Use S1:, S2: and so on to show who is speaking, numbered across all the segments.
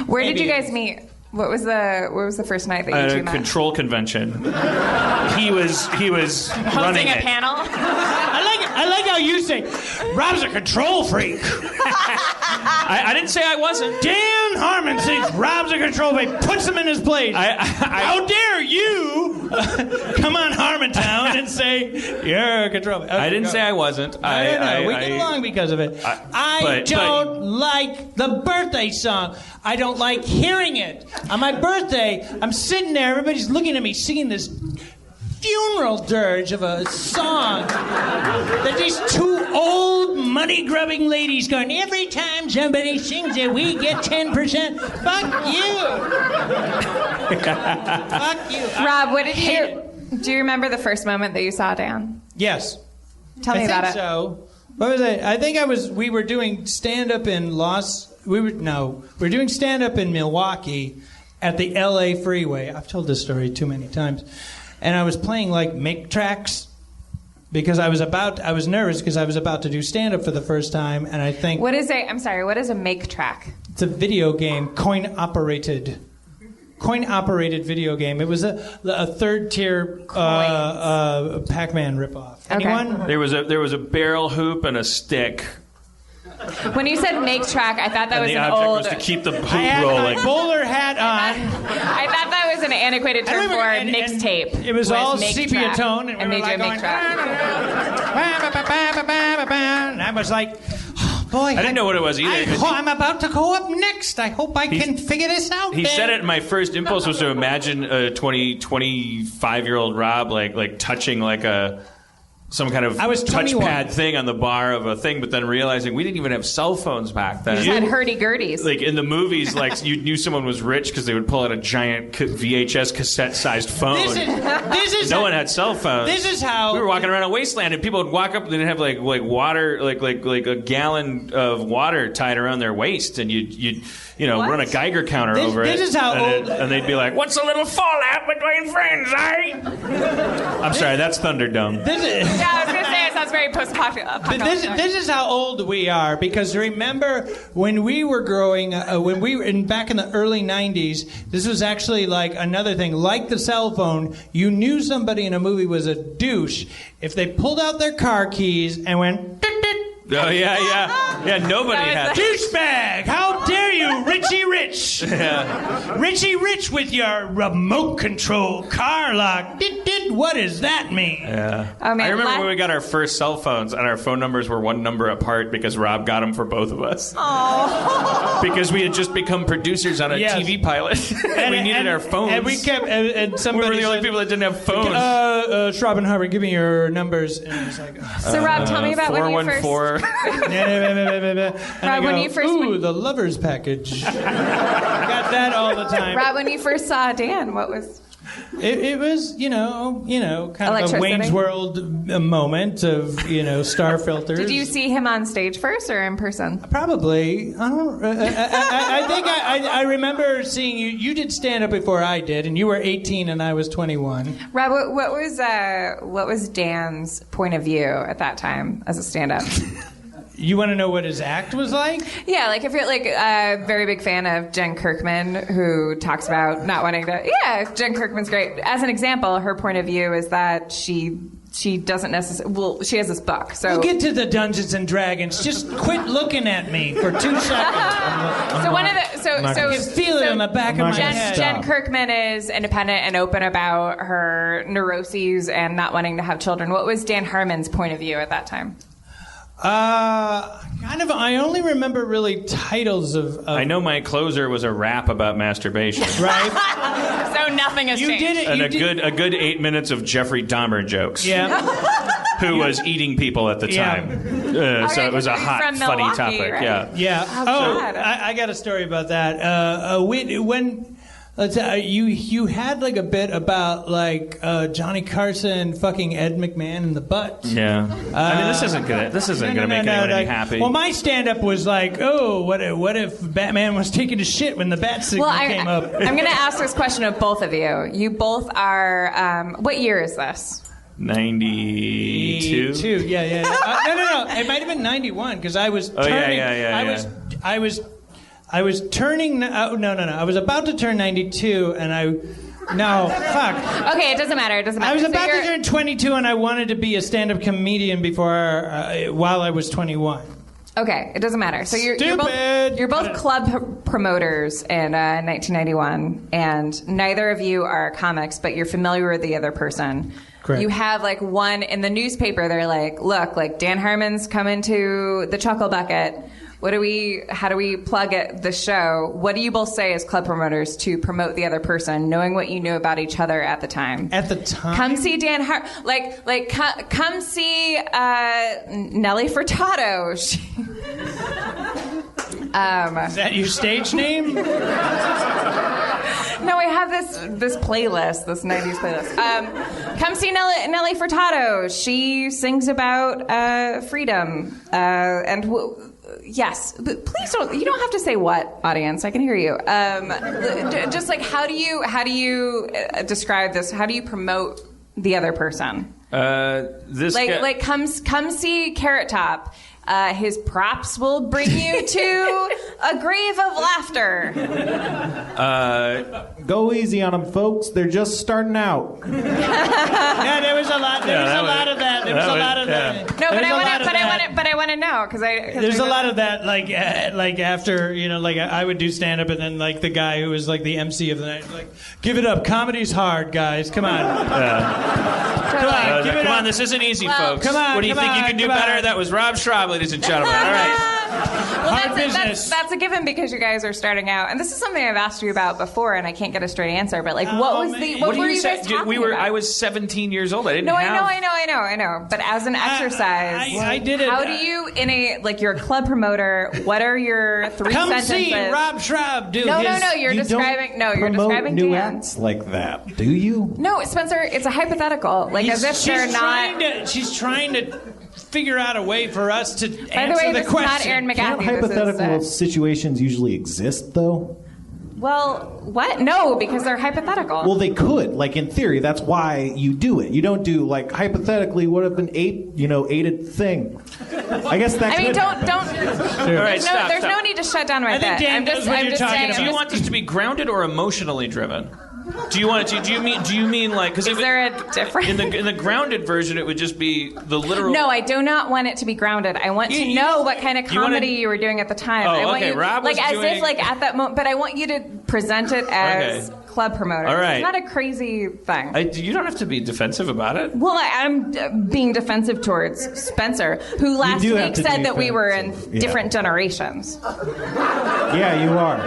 S1: Where did you guys meet? What was the first night that you two met?
S2: At a control convention. He was running
S1: a
S2: it.
S1: panel.
S3: I like how you say, Rob's a control freak.
S2: I didn't say I wasn't.
S3: Dan Harmon thinks Rob's a control freak, puts him in his place. How dare you come on Harmontown and say you're a control freak? Okay,
S2: I didn't say I wasn't.
S3: We get along because of it. I don't like the birthday song. I don't like hearing it. On my birthday, I'm sitting there, everybody's looking at me singing this funeral dirge of a song that these two old money-grubbing ladies going, every time somebody sings it, we get 10%. Fuck you. Fuck you.
S1: Rob, do you remember the first moment that you saw Dan?
S3: Yes.
S1: Tell me about it.
S3: So. What was it? I think we were doing stand-up in we were doing stand-up in Milwaukee at the LA freeway. I've told this story too many times. And I was playing like make tracks because I was nervous because I was about to do stand-up for the first time, and I think...
S1: what is a make track?
S3: It's a video game, coin-operated video game. It was a third-tier Pac-Man ripoff.
S1: Okay.
S3: Anyone?
S2: There was a barrel hoop and a stick.
S1: When you said make track, I thought that was
S2: the
S1: an
S2: object
S1: old...
S2: was to keep the hoop
S3: I had
S2: rolling.
S3: my bowler hat on.
S1: I thought that was an antiquated term for mixtape.
S3: It was all
S1: make
S3: sepia
S1: track,
S3: tone,
S1: and they do a make track.
S3: And I was like, oh, boy,
S2: I didn't know what it was either.
S3: I'm about to go up next. I hope I can figure this out.
S2: He said it, and my first impulse was to imagine a 25-year-old Rob like touching like some kind of touchpad thing on the bar of a thing, but then realizing we didn't even have cell phones back then.
S1: We just had hurdy-gurdies.
S2: Like in the movies, like you knew someone was rich because they would pull out a giant VHS cassette-sized phone.
S3: This is
S2: no one had cell phones.
S3: This is how
S2: we were walking around a wasteland, and people would walk up and they'd have like water, like a gallon of water tied around their waist, and you'd run a Geiger counter over it.
S3: This is how old.
S2: And they'd be like, "What's a little fallout between friends, eh?" I'm sorry, that's Thunderdome.
S1: Yeah, I was going to say it sounds very post-apocalyptic.
S3: This is how old we are, because remember when we were growing, back in the early 90s, this was actually like another thing. Like the cell phone, you knew somebody in a movie was a douche if they pulled out their car keys and went...
S2: Oh, yeah. Nobody had.
S3: Douchebag! How dare you, Richie Rich!
S2: Yeah.
S3: Richie Rich with your remote control car lock. What does that mean?
S2: Yeah.
S1: Oh, man,
S2: I remember when we got our first cell phones and our phone numbers were one number apart because Rob got them for both of us.
S1: Oh.
S2: Because we had just become producers on a TV pilot. And we needed our phones.
S3: And we kept. And somebody
S2: we were the only people that didn't have phones.
S3: Schraub and Harvard, give me your numbers. And I was like,
S1: so Rob, tell me about when you first.
S3: Rob, when you first. Ooh, the lovers package. Got that all the time.
S1: Rob, when you first saw Dan, what was?
S3: It was, kind of a Wayne's World moment of, star filters.
S1: Did you see him on stage first or in person?
S3: Probably. I think I remember seeing you. You did stand up before I did, and you were 18 and I was 21.
S1: Rob, what was Dan's point of view at that time as a stand-up?
S3: You want to know what his act was like?
S1: Yeah, like if you're like a very big fan of Jen Kirkman, who talks about not wanting to... Yeah, Jen Kirkman's great. As an example, her point of view is that she doesn't necessarily... Well, she has this book, so...
S3: We'll get to the Dungeons and Dragons. Just quit looking at me for 2 seconds.
S1: So one of the... So
S3: I can feel it in the back of my head.
S1: Jen Kirkman is independent and open about her neuroses and not wanting to have children. What was Dan Harmon's point of view at that time?
S3: I only remember really titles of...
S2: I know my closer was a rap about masturbation.
S3: Right?
S1: So nothing has changed.
S3: Did it.
S2: And a good 8 minutes of Jeffrey Dahmer jokes.
S3: Yeah.
S2: Who was eating people at the time. So it was a hot, funny
S1: Milwaukee,
S2: topic.
S1: Right?
S2: Yeah.
S3: Yeah.
S1: God.
S3: I got a story about that. When... you had like a bit about like Johnny Carson fucking Ed McMahon in the butt.
S2: Yeah. I mean, this isn't gonna make anyone any happy.
S3: Well, my stand-up was like, oh, what if Batman was taking a shit when the bat signal came up?
S1: I'm going to ask this question of both of you. You both are. What year is this?
S2: 92.
S3: Yeah. No. It might have been 91 because I was.
S2: Oh,
S3: turning,
S2: yeah.
S3: I was I was turning. No. I was about to turn 92, and fuck.
S1: Okay, it doesn't matter. It doesn't matter.
S3: I was about to turn 22, and I wanted to be a stand-up comedian while I was 21.
S1: Okay, it doesn't matter. So you're both club promoters in 1991, and neither of you are comics, but you're familiar with the other person.
S3: Correct.
S1: You have like one in the newspaper. They're like, look, like Dan Harmon's coming to the Chuckle Bucket. How do we plug the show? What do you both say as club promoters to promote the other person, knowing what you knew about each other at the time?
S3: At the time?
S1: Come see Dan come see Nelly Furtado.
S3: Is that your stage name?
S1: No, I have this playlist, this 90s playlist. Come see Nelly Furtado. She sings about freedom. Yes, but please don't. You don't have to say what, audience. I can hear you. Just like how do you describe this? How do you promote the other person? Come see Carrot Top. His props will bring you to a grave of laughter.
S4: Go easy on them, folks. They're just starting out.
S3: Yeah, there was a lot. There was a lot of that.
S1: No, but I want to know because
S3: there's a lot of that. Like after I would do stand up, and then like the guy who was like the MC of the night, like, give it up. Comedy's hard, guys. Come on.
S2: Come on. This isn't easy, folks.
S3: Come on.
S2: What do you think you can do better? That was Rob Schraub, ladies and gentlemen. All right.
S1: Well, that's a given because you guys are starting out, and this is something I've asked you about before, and I can't get a straight answer. But like, what were you guys talking about?
S2: I was 17 years old. I didn't.
S1: I know. But as an exercise,
S3: I did it.
S1: How do you, you're a club promoter? What are your three sentences?
S3: Come see Rob Schraub do.
S1: No. You're describing
S4: new
S1: Dan.
S4: acts like that, do you?
S1: No, Spencer. It's a hypothetical. Like as if they're not.
S3: She's trying to figure out a way for us to answer the question.
S1: By the way, this is not Erin McGathy.
S4: Hypothetical situations usually exist, though?
S1: Well, what? No, because they're hypothetical.
S4: Well, they could. Like, in theory, that's why you do it. You don't do, like, hypothetically, what if an aided thing? I guess that could happen.
S2: All right, stop.
S1: There's no need to shut down right there.
S3: I think Dan knows what you're talking about.
S2: Do you want this to be grounded or emotionally driven? Do you want it to? Do you mean like? Because
S1: is there a difference?
S2: In the grounded version, it would just be the literal.
S1: No, I do not want it to be grounded. I want to know what kind of comedy you were doing at the time.
S2: Oh,
S1: I want
S2: okay.
S1: you,
S2: Rob was
S1: as
S2: doing...
S1: if at that moment. But I want you to present it as club promoter.
S2: All right.
S1: It's not a crazy thing.
S2: You don't have to be defensive about it.
S1: Well, I'm being defensive towards Spencer, who last week said that we were in different generations.
S4: Yeah, you are.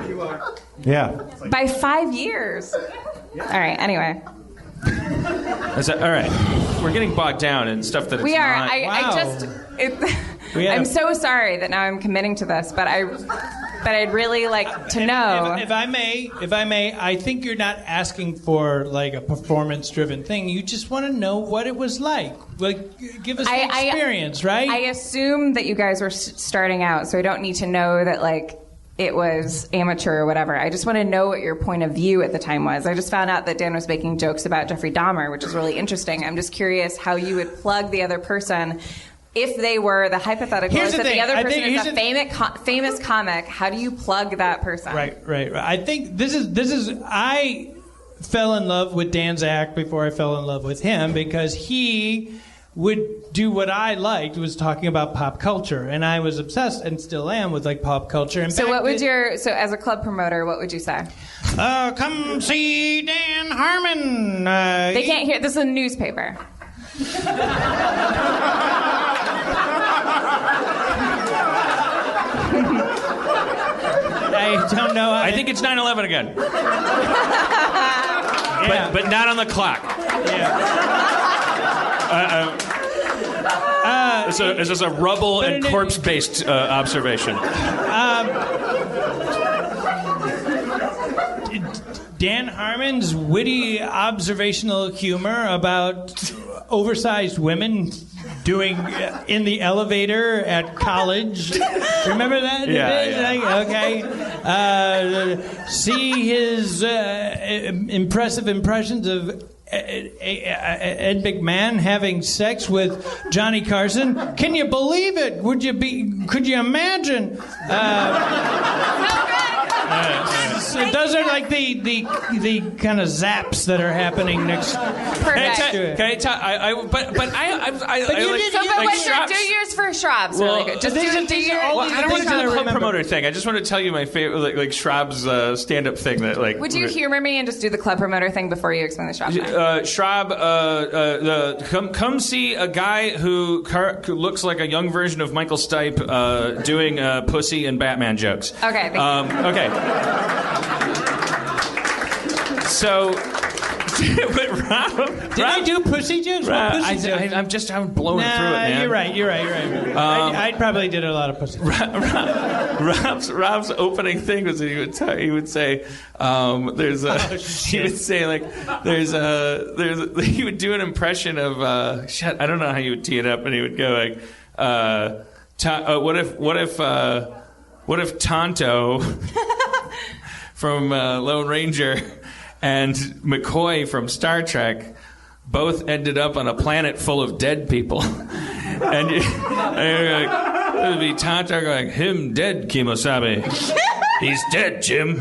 S4: You are. Yeah.
S1: By 5 years. All right, anyway.
S2: All right. We're getting bogged down in stuff that
S1: we are.
S2: Not...
S1: I'm so sorry that now I'm committing to this, but I'd really like to know.
S3: If I may, I think you're not asking for like a performance-driven thing. You just want to know what it was like. Like, give us the experience, right?
S1: I assume that you guys were starting out, so I don't need to know that like it was amateur or whatever. I just want to know what your point of view at the time was. I just found out that Dan was making jokes about Jeffrey Dahmer, which is really interesting. I'm just curious how you would plug the other person if they were the hypothetical. Is that the other person is a famous comic. How do you plug that person?
S3: Right. I think this is. I fell in love with Dan's act before I fell in love with him because he would do what I liked, was talking about pop culture, and I was obsessed and still am with like pop culture. And
S1: so as a club promoter, what would you say?
S3: Come see Dan Harmon.
S1: They can't hear. This is a newspaper.
S3: I don't know.
S2: I think it's 9/11 again. Yeah. But not on the clock.
S3: Yeah.
S2: This is a rubble and corpse-based observation.
S3: Dan Harmon's witty observational humor about oversized women doing in the elevator at college. Remember that?
S2: Yeah.
S3: Okay. See his impressive impressions of Ed McMahon having sex with Johnny Carson. Can you believe it? Could you imagine? So those are like the kind of zaps that are happening next.
S1: Perfect.
S2: Can I tell? But
S1: do yours for Schraub's.
S2: Well,
S1: really good. Just
S3: I
S2: don't want to do the club promoter thing. I just want to tell you my favorite, like Schraub's stand-up thing that like.
S1: Would you humor me and just do the club promoter thing before you explain the Schraub thing?
S2: Schraub, come see a guy who looks like a young version of Michael Stipe doing pussy and Batman jokes.
S1: Okay. Thank you.
S2: Okay. So, but
S3: Rob, did I do pussy jokes?
S2: I'm blowing through it, man.
S3: You're right. I probably did a lot of pussy.
S2: Rob's opening thing was that he would say, he would do an impression of I don't know how you would tee it up, and he would go like, what if Tonto from Lone Ranger and McCoy from Star Trek both ended up on a planet full of dead people. and you're like, it would be Tonto going, him dead, Kimosabe. He's dead, Jim.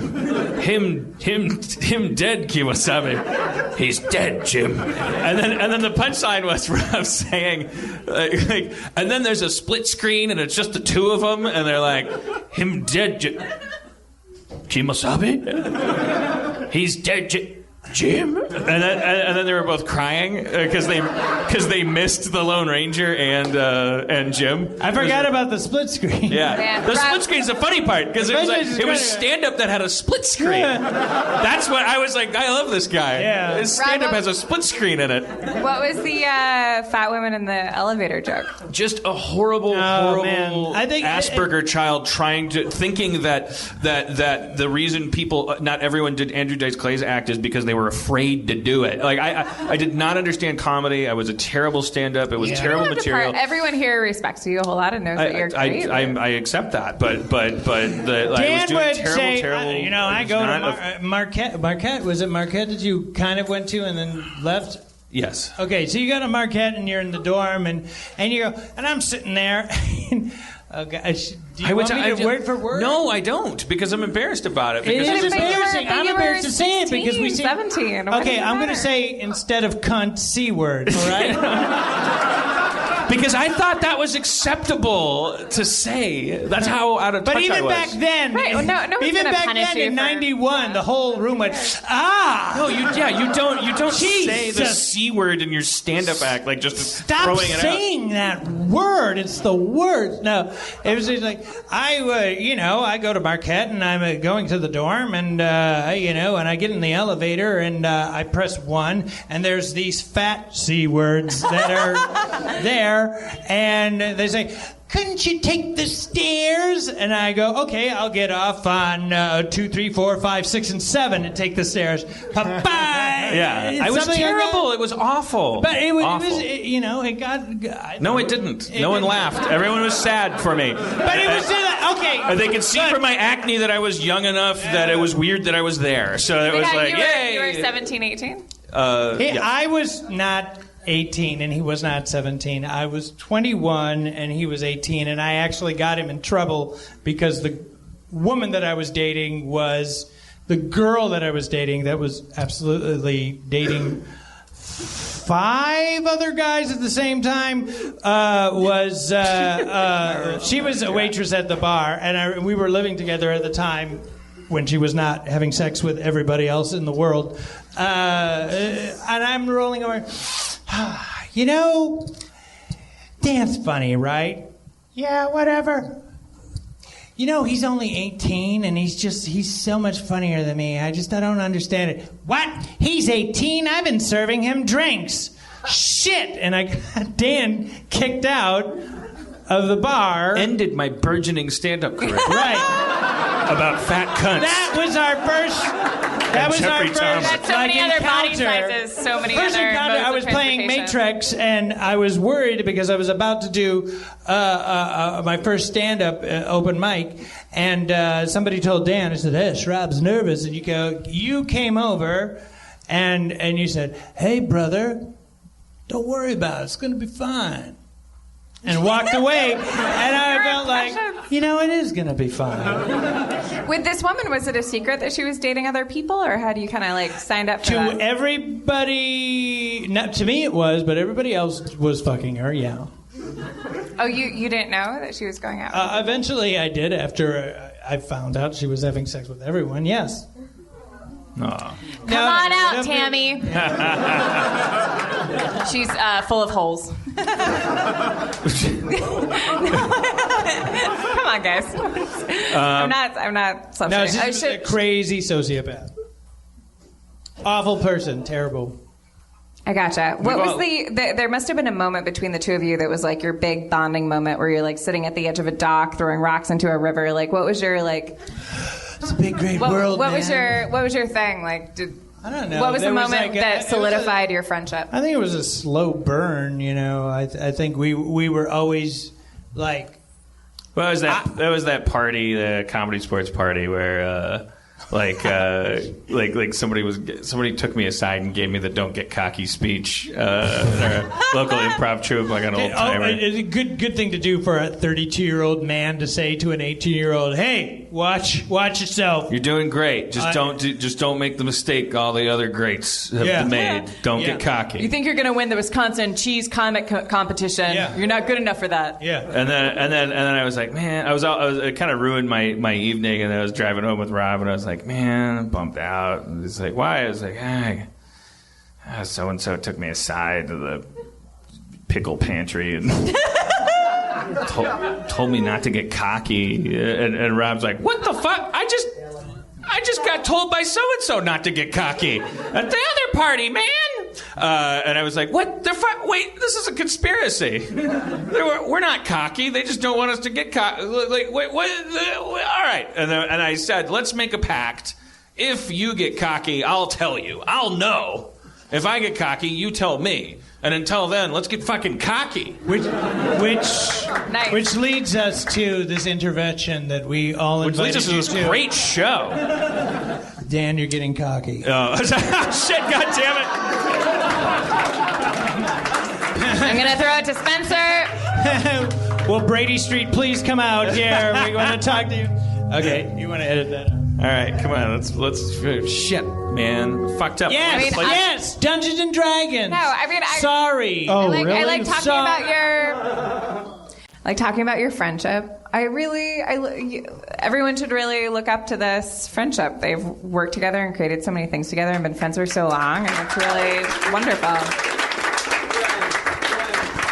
S2: Him dead, Kimosabe. He's dead, Jim. And then the punchline was Rob saying, like, and then there's a split screen and it's just the two of them, and they're like, him dead, Jim. Kimosabe? He's dead, Jim? And then they were both crying because they missed the Lone Ranger and Jim.
S3: I forgot about the split screen.
S2: Yeah, the split screen's the funny part because it was stand-up that had a split screen. That's what I was like. I love this guy.
S3: Yeah,
S2: his stand-up has a split screen in it.
S1: What was the fat women in the elevator joke?
S2: Just a horrible Asperger child thinking that the reason not everyone did Andrew Dice Clay's act is because they were afraid to do it. Like I did not understand comedy. I was a terrible stand-up. It was terrible material.
S1: Everyone here respects you a whole lot and knows that you're great.
S2: I accept that, but I was doing terrible.
S3: I go to Marquette. Marquette, was it Marquette that you kind of went to and then left?
S2: Yes.
S3: Okay, so you go to Marquette and you're in the dorm and you go, and I'm sitting there. Okay. Do you want me to word for word?
S2: No, I don't, because I'm embarrassed about it. Because
S3: it's embarrassing. I'm embarrassed to say it because we see.
S1: 17.
S3: Okay, I'm going to say instead of cunt, C word. All right.
S2: Because I thought that was acceptable to say. That's how out of touch I was.
S3: But even back then, even back then in '91, the whole room went, ah.
S2: No, you don't say the C word in your stand-up act, like just throwing it out.
S3: Stop saying that word. It's the word. No, it was just like I go to Marquette and I'm going to the dorm and and I get in the elevator and I press 1 and there's these fat C words that are there. And they say, couldn't you take the stairs? And I go, okay, I'll get off on 2, 3, 4, 5, 6, and 7 and take the stairs. Bye.
S2: Yeah, I was terrible. It was awful.
S3: But it
S2: awful.
S3: It got.
S2: No, it didn't. No one laughed. Everyone was sad for me.
S3: But it was okay.
S2: They could see from my acne that I was young enough that it was weird that I was there. So it was like, yay.
S1: You were 17, 18?
S3: Yeah. I was not 18 and he was not 17. I was 21 and he was 18, and I actually got him in trouble because the woman that I was dating was the girl that I was dating that was absolutely dating 5 other guys at the same time. She was a waitress at the bar, and we were living together at the time when she was not having sex with everybody else in the world. And I'm rolling over. Dan's funny, right? Yeah, whatever. He's only 18 and he's so much funnier than me. I don't understand it. What? He's 18? I've been serving him drinks. Shit! And I got Dan kicked out of the bar.
S2: Ended my burgeoning stand-up career.
S3: Right.
S2: About fat cunts.
S3: That was our first. That's
S1: so many other body sizes. So many
S3: first
S1: other
S3: encounter,
S1: modes
S3: I was
S1: of
S3: playing Matrix, and I was worried because I was about to do my first stand-up open mic, and somebody told Dan, I said, "Hey, Rob's nervous," and you came over. And you said, "Hey, brother, don't worry about it. It's going to be fine." And walked away, and I felt like, it is going to be fine.
S1: With this woman, was it a secret that she was dating other people, or how do you kind of like signed up for that?
S3: To everybody, not to me it was, but everybody else was fucking her, yeah.
S1: Oh, you didn't know that she was going out?
S3: Eventually I did after I found out she was having sex with everyone, yes.
S1: Come on out, Tammy. She's full of holes. Come on, guys. I'm not.
S3: No, she's a crazy sociopath. Awful person. Terrible.
S1: I gotcha. What was there must have been a moment between the two of you that was like your big bonding moment where you're like sitting at the edge of a dock throwing rocks into a river. Like, what was your like?
S3: It's a big, great world,
S1: what
S3: man.
S1: What was your thing? Like,
S3: I don't know.
S1: What was the moment that solidified your friendship?
S3: I think it was a slow burn. I think we were always like.
S2: Well, that was that party, the comedy sports party, where somebody took me aside and gave me the "Don't get cocky" speech. Our local improv troupe, like an old timer.
S3: It's a good thing to do for a 32-year-old man to say to an 18-year-old, "Hey, watch yourself.
S2: You're doing great. Just don't make the mistake all the other greats have made. Don't get cocky.
S1: You think you're going to win the Wisconsin cheese comic competition?
S3: Yeah.
S1: You're not good enough for that."
S3: Yeah.
S2: And then I was like, man, it kind of ruined my evening. And then I was driving home with Rob, and I was like, man, I'm bummed out. And he's like, why? I was like, so and so took me aside to the pickle pantry and told me not to get cocky. And Rob's like, what the fuck? I just got told by so and so not to get cocky at the other party, man. And I was like, what the fuck? Wait, this is a conspiracy. We're not cocky. They just don't want us to get cocky. Like, wait, what? All right. And I said, let's make a pact. If you get cocky, I'll tell you. I'll know. If I get cocky, you tell me. And until then, let's get fucking cocky.
S3: Which leads us to this intervention that we all invited you to.
S2: Which leads us to this great show.
S3: Dan, you're getting cocky.
S2: Oh, shit, God damn it.
S1: I'm going to throw it to Spencer.
S3: Will Brady Street please come out here? We want to talk to you. Okay, you want to edit that out.
S2: All right, come on. Let's shit, man. Fucked up.
S3: Yes, yes. Dungeons and Dragons.
S1: No, I mean,
S3: sorry.
S4: Oh, really?
S1: I like talking about your friendship. Everyone should really look up to this friendship. They've worked together and created so many things together and been friends for so long, and it's really wonderful.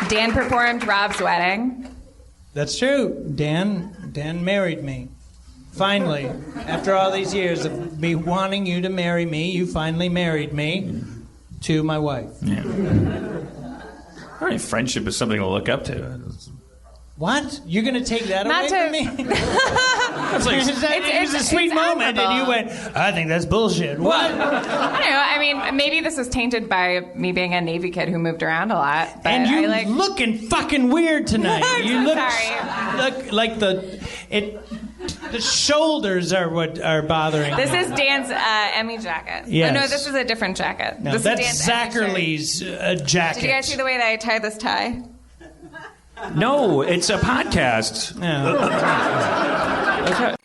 S1: Dan performed Rob's wedding.
S3: That's true. Dan married me. Finally, after all these years of me wanting you to marry me, you finally married me to my wife.
S2: Yeah. All right, friendship is something to look up to.
S3: What? You're going to take that away from me? It was a sweet moment, and you went, I think that's bullshit. What?
S1: I don't know. I mean, maybe this was tainted by me being a Navy kid who moved around a lot. But
S3: and you looking fucking weird tonight. You look like the shoulders are what are bothering
S1: This
S3: me.
S1: is Dan's Emmy jacket.
S3: Yes.
S1: Oh, no, this is a different jacket.
S3: No,
S1: this
S3: that's
S1: is Dan's
S3: Zacherle's jacket.
S1: Did you guys see the way that I tie this tie?
S2: No, it's a podcast.
S3: No.
S2: Okay.